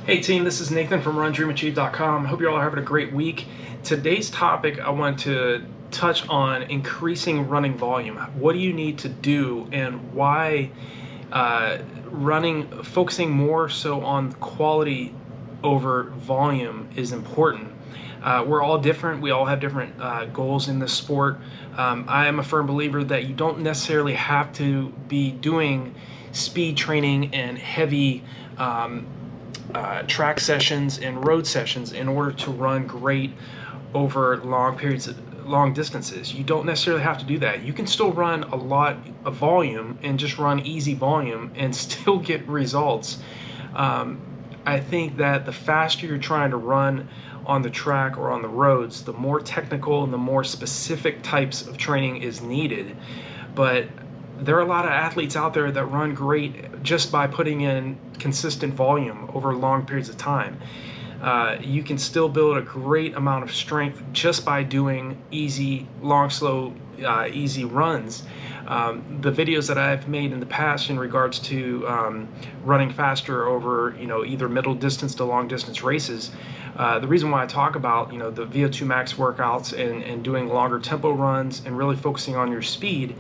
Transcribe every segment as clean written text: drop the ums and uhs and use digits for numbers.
Hey team, this is Nathan from RunDreamAchieve.com. Hope you all are having a great week. Today's topic, I want to touch on increasing running volume. What do you need to do, and why focusing more so on quality over volume is important. We're all different. We all have different goals in this sport. I am a firm believer that you don't necessarily have to be doing speed training and heavy track sessions and road sessions in order to run great over long distances. You don't necessarily have to do that. You can still run a lot of volume and just run easy volume and still get results. I think that the faster you're trying to run on the track or on the roads, the more technical and the more specific types of training is needed. But there are a lot of athletes out there that run great just by putting in consistent volume over long periods of time. You can still build a great amount of strength just by doing easy, easy runs. The videos that I've made in the past in regards to running faster over, either middle distance to long distance races, the reason why I talk about, the VO2 max workouts and doing longer tempo runs and really focusing on your speed,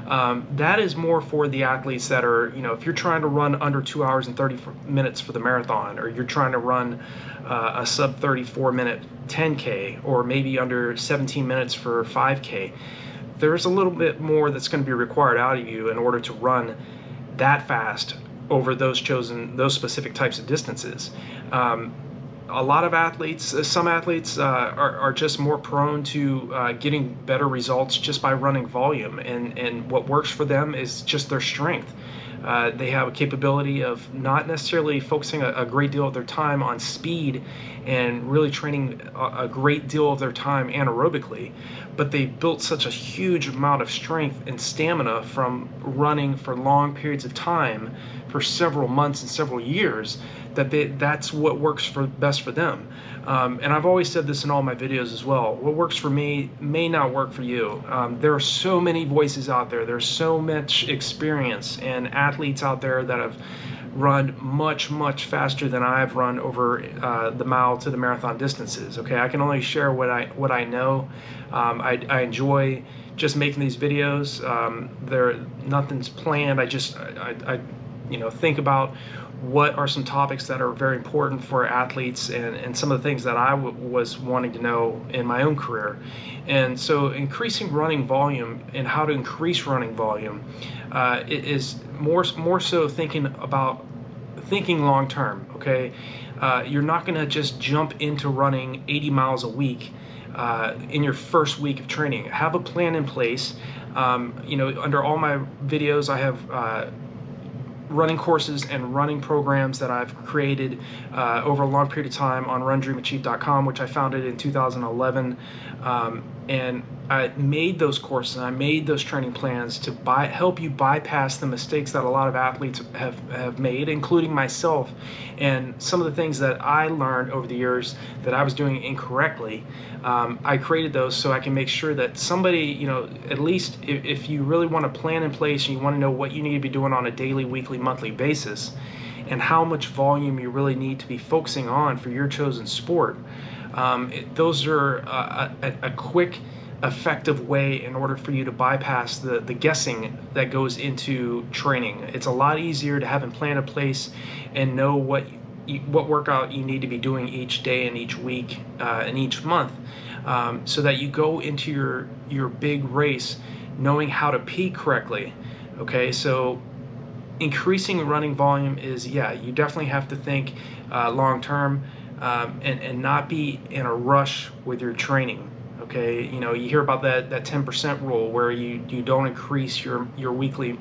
that is more for the athletes that are, if you're trying to run under 2 hours and 30 minutes for the marathon, or you're trying to run a sub 34-minute 10K, or maybe under 17 minutes for 5K, there's a little bit more that's going to be required out of you in order to run that fast over those specific types of distances. A lot of athletes, some athletes are just more prone to getting better results just by running volume, and what works for them is just their strength. They have a capability of not necessarily focusing a great deal of their time on speed and really training a great deal of their time anaerobically, but they built such a huge amount of strength and stamina from running for long periods of time for several months and several years that's what works best for them. And I've always said this in all my videos as well. What works for me may not work for you. There are so many voices out there. There's so much experience and athletes out there that have run much, much faster than I've run over the mile to the marathon distances. Okay, I can only share what I know. I enjoy just making these videos. Nothing's planned. I think about what are some topics that are very important for athletes and some of the things that I was wanting to know in my own career. And so increasing running volume and how to increase running volume, it is more so thinking long term. Okay, you're not going to just jump into running 80 miles a week in your first week of training. Have a plan in place. Under all my videos, I have running courses and running programs that I've created over a long period of time on RunDreamAchieve.com, which I founded in 2011. And I made those courses and I made those training plans to help you bypass the mistakes that a lot of athletes have made, including myself, and some of the things that I learned over the years that I was doing incorrectly. I created those so I can make sure that somebody, at least if you really want a plan in place and you want to know what you need to be doing on a daily, weekly, monthly basis, and how much volume you really need to be focusing on for your chosen sport, those are a quick, effective way in order for you to bypass the guessing that goes into training. It's a lot easier to have a plan in place and know what workout you need to be doing each day and each week and each month, so that you go into your big race knowing how to peak correctly. Okay, so increasing running volume is, you definitely have to think long term, and not be in a rush with your training. Okay, you hear about that 10% rule where you don't increase your weekly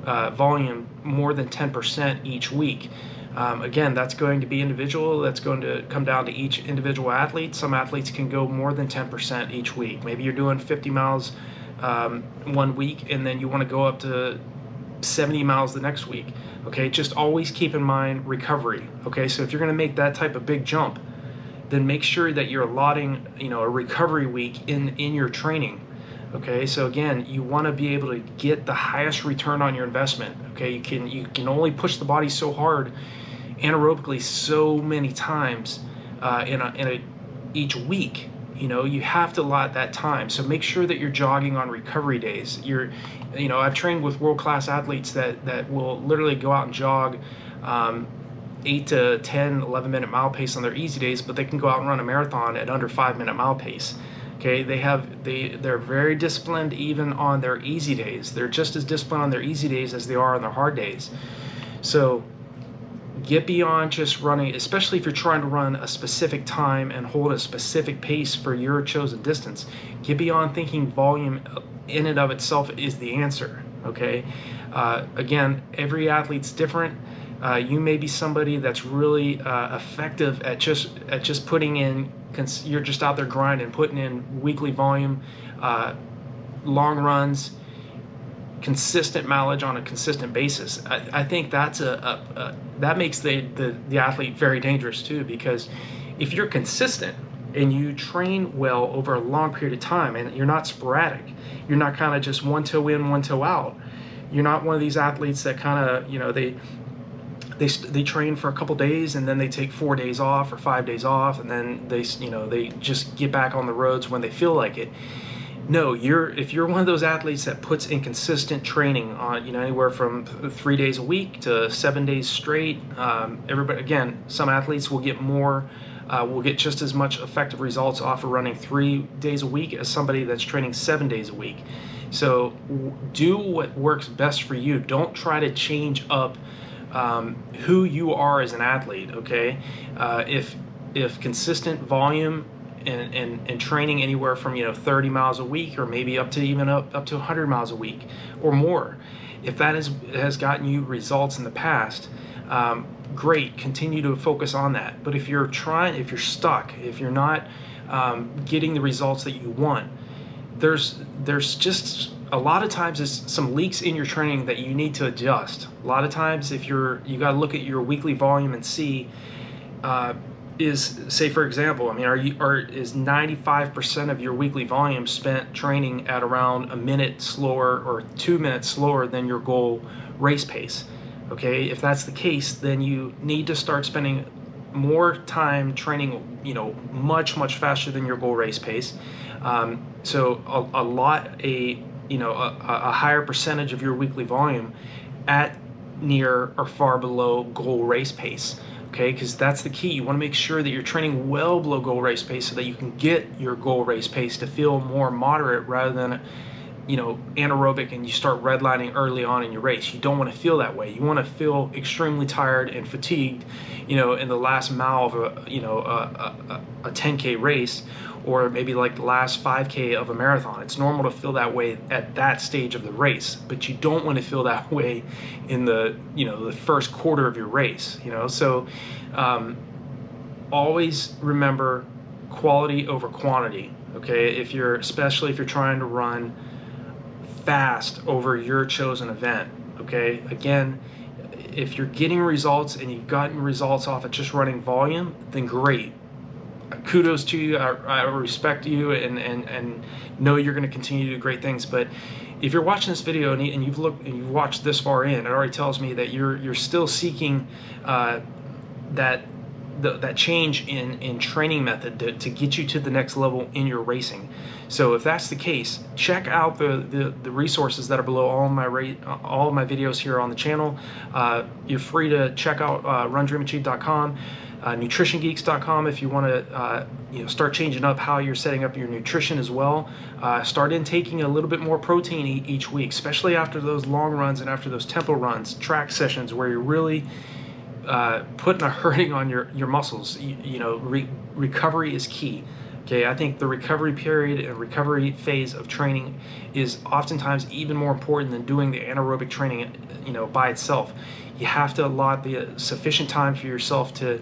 volume more than 10% each week. Again, that's going to be individual. That's going to come down to each individual athlete. Some athletes can go more than 10% each week. Maybe you're doing 50 miles 1 week, and then you want to go up to 70 miles the next week. Okay, just always keep in mind recovery. Okay, so if you're going to make that type of big jump, then make sure that you're allotting a recovery week in your training. Okay, so again, you want to be able to get the highest return on your investment. Okay, you can only push the body so hard anaerobically so many times each week. You know, you have to allot that time. So make sure that you're jogging on recovery days. I've trained with world-class athletes that will literally go out and jog 8 to 10, 11-minute mile pace on their easy days, but they can go out and run a marathon at under 5-minute mile pace. Okay, they're very disciplined even on their easy days. They're just as disciplined on their easy days as they are on their hard days. So get beyond just running, especially if you're trying to run a specific time and hold a specific pace for your chosen distance. Get beyond thinking volume in and of itself is the answer. Okay, again, every athlete's different. You may be somebody that's really effective at just putting in. You're just out there grinding, putting in weekly volume, long runs, consistent mileage on a consistent basis. I think that's that makes the athlete very dangerous too, because if you're consistent and you train well over a long period of time and you're not sporadic, you're not kind of just one toe in, one toe out. You're not one of these athletes that kind of, they train for a couple days and then they take 4 days off or 5 days off, and then they just get back on the roads when they feel like it. No, if you're one of those athletes that puts in consistent training on, anywhere from 3 days a week to 7 days straight. Everybody, again, some athletes will get just as much effective results off of running 3 days a week as somebody that's training 7 days a week. So do what works best for you. Don't try to change up who you are as an athlete. Okay, if consistent volume and training anywhere from 30 miles a week, or maybe up to 100 miles a week or more, if that has gotten you results in the past, great, continue to focus on that. But if you're stuck, if you're not getting the results that you want, there's just a lot of times there's some leaks in your training that you need to adjust. A lot of times you got to look at your weekly volume and see, say for example, is 95% of your weekly volume spent training at around a minute slower or 2 minutes slower than your goal race pace? Okay, if that's the case, then you need to start spending more time training, much faster than your goal race pace. So a higher percentage of your weekly volume at near or far below goal race pace. Okay, because that's the key. You want to make sure that you're training well below goal race pace so that you can get your goal race pace to feel more moderate rather than anaerobic and you start redlining early on in your race. You don't want to feel that way. You want to feel extremely tired and fatigued, in the last mile of a 10K race, or maybe like the last 5K of a marathon. It's normal to feel that way at that stage of the race, but you don't want to feel that way in the first quarter of your race. So always remember quality over quantity. Okay, especially if you're trying to run fast over your chosen event. Okay, again, if you're getting results and you've gotten results off of just running volume, then great. Kudos to you. I respect you and know you're going to continue to do great things. But if you're watching this video and you've watched this far in, it already tells me that you're still seeking that change in training method to get you to the next level in your racing. So if that's the case, check out the resources that are below all of my videos here on the channel. You're free to check out RunDreamAchieve.com, NutritionGeeks.com if you want to start changing up how you're setting up your nutrition as well. Start intaking a little bit more protein each week, especially after those long runs and after those tempo runs, track sessions where you're really putting a hurting on your muscles. Recovery is key. Okay, I think the recovery period and recovery phase of training is oftentimes even more important than doing the anaerobic training, by itself. You have to allot the sufficient time for yourself to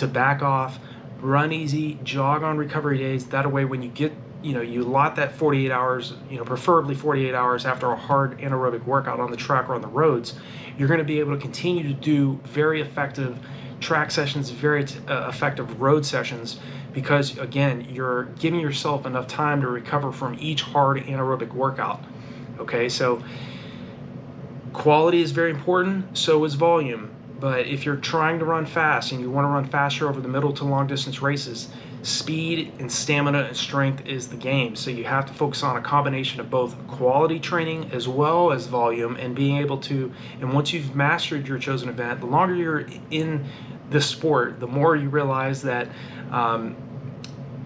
back off, run easy, jog on recovery days. That way, when you get, you allot that 48 hours, preferably 48 hours after a hard anaerobic workout on the track or on the roads, you're going to be able to continue to do very effective track sessions, very effective road sessions, because again, you're giving yourself enough time to recover from each hard anaerobic workout. Okay, so quality is very important, so is volume. But if you're trying to run fast and you want to run faster over the middle to long distance races, speed and stamina and strength is the game. So you have to focus on a combination of both quality training as well as volume, and being able to, and once you've mastered your chosen event, the longer you're in the sport, the more you realize that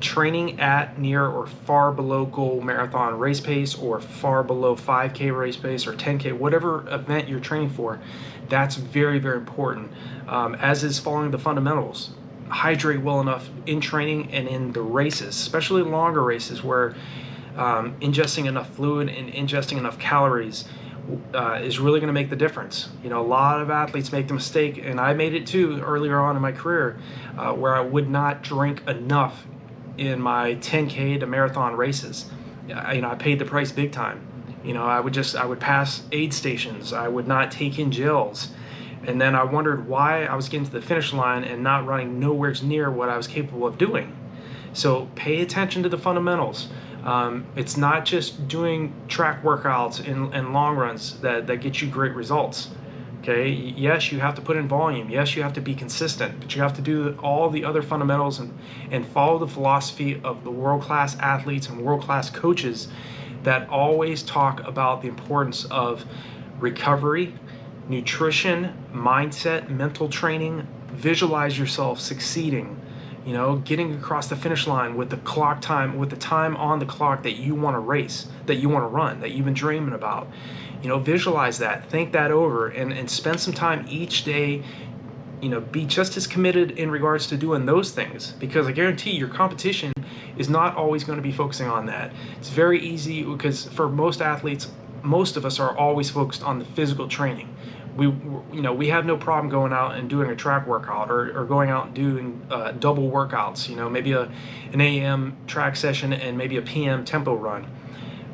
training at, near, or far below goal marathon race pace, or far below 5K race pace, or 10K, whatever event you're training for, that's very, very important, as is following the fundamentals. Hydrate well enough in training and in the races, especially longer races where ingesting enough fluid and ingesting enough calories is really going to make the difference. You know, a lot of athletes make the mistake, and I made it too earlier on in my career, where I would not drink enough in my 10K to marathon races. I paid the price big time. I would pass aid stations. I would not take in gels. And then I wondered why I was getting to the finish line and not running nowhere near what I was capable of doing. So pay attention to the fundamentals. It's not just doing track workouts and long runs that get you great results. Okay, yes, you have to put in volume. Yes, you have to be consistent, but you have to do all the other fundamentals and follow the philosophy of the world-class athletes and world-class coaches that always talk about the importance of recovery, nutrition, mindset, mental training. Visualize yourself succeeding, getting across the finish line with the clock time, with the time on the clock that you want to race, that you want to run, that you've been dreaming about. Visualize that, think that over, and spend some time each day. Be just as committed in regards to doing those things, because I guarantee your competition is not always going to be focusing on that. It's very easy, because for most athletes, most of us are always focused on the physical training. We have no problem going out and doing a track workout, or going out and doing double workouts, maybe an AM track session and maybe a PM tempo run.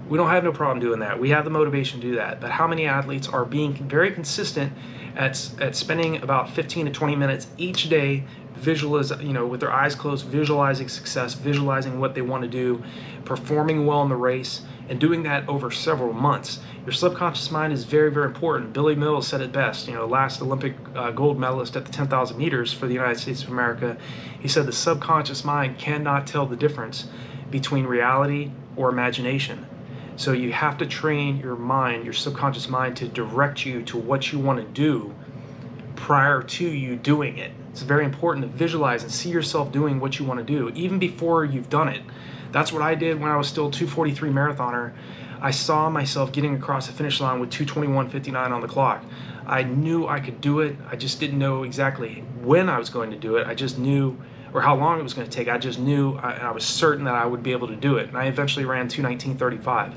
We don't have no problem doing that. We have the motivation to do that. But how many athletes are being very consistent at spending about 15 to 20 minutes each day with their eyes closed, visualizing success, visualizing what they want to do, performing well in the race, and doing that over several months? Your subconscious mind is very, very important. Billy Mills said it best, last Olympic gold medalist at the 10,000 meters for the United States of America. He said the subconscious mind cannot tell the difference between reality or imagination. So you have to train your mind, your subconscious mind, to direct you to what you want to do prior to you doing it. It's very important to visualize and see yourself doing what you want to do, even before you've done it. That's what I did when I was still 2:43 marathoner. I saw myself getting across the finish line with 2:21:59 on the clock. I knew I could do it. I just didn't know exactly when I was going to do it. I just knew, or how long it was going to take. I just knew, I was certain that I would be able to do it. And I eventually ran 2:19:35.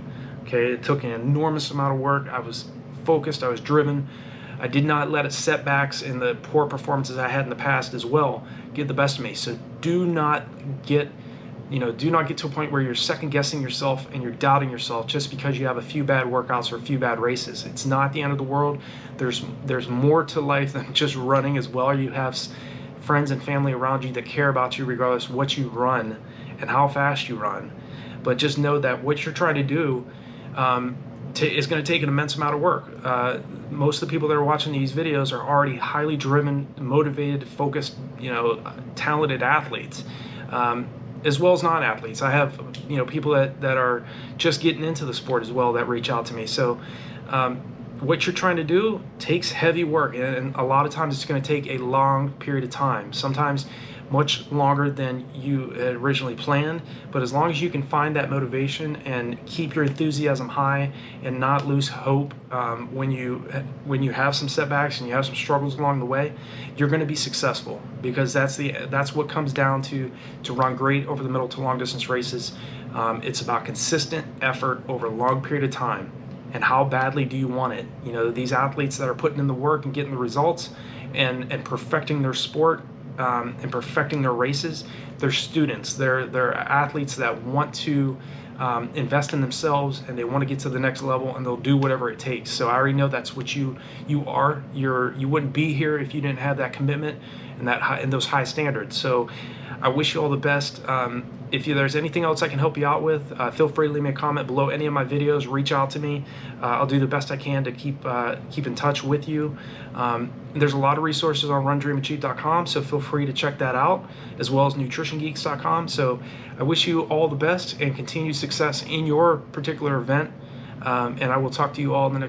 Okay, it took an enormous amount of work. I was focused, I was driven. I did not let setbacks and the poor performances I had in the past as well get the best of me. So do not get to a point where you're second guessing yourself and you're doubting yourself just because you have a few bad workouts or a few bad races. It's not the end of the world. There's more to life than just running as well. You have friends and family around you that care about you regardless of what you run and how fast you run. But just know that what you're trying to do is going to take an immense amount of work. Most of the people that are watching these videos are already highly driven, motivated, focused, talented athletes, as well as non-athletes. I have, people that are just getting into the sport as well that reach out to me. So what you're trying to do takes heavy work, and a lot of times it's going to take a long period of time, sometimes much longer than you had originally planned. But as long as you can find that motivation and keep your enthusiasm high and not lose hope when you have some setbacks and you have some struggles along the way, you're going to be successful, because that's what comes down to run great over the middle to long distance races. It's about consistent effort over a long period of time. And how badly do you want it? These athletes that are putting in the work and getting the results and perfecting their sport, and perfecting their races, they're students. They're athletes that want to invest in themselves, and they want to get to the next level, and they'll do whatever it takes. So I already know that's what you are. You wouldn't be here if you didn't have that commitment and those high standards. So I wish you all the best. If there's anything else I can help you out with, feel free to leave me a comment below any of my videos. Reach out to me. I'll do the best I can to keep in touch with you. There's a lot of resources on RunDreamAchieve.com, so feel free to check that out, as well as NutritionGeeks.com. So I wish you all the best and continued success in your particular event, and I will talk to you all in the next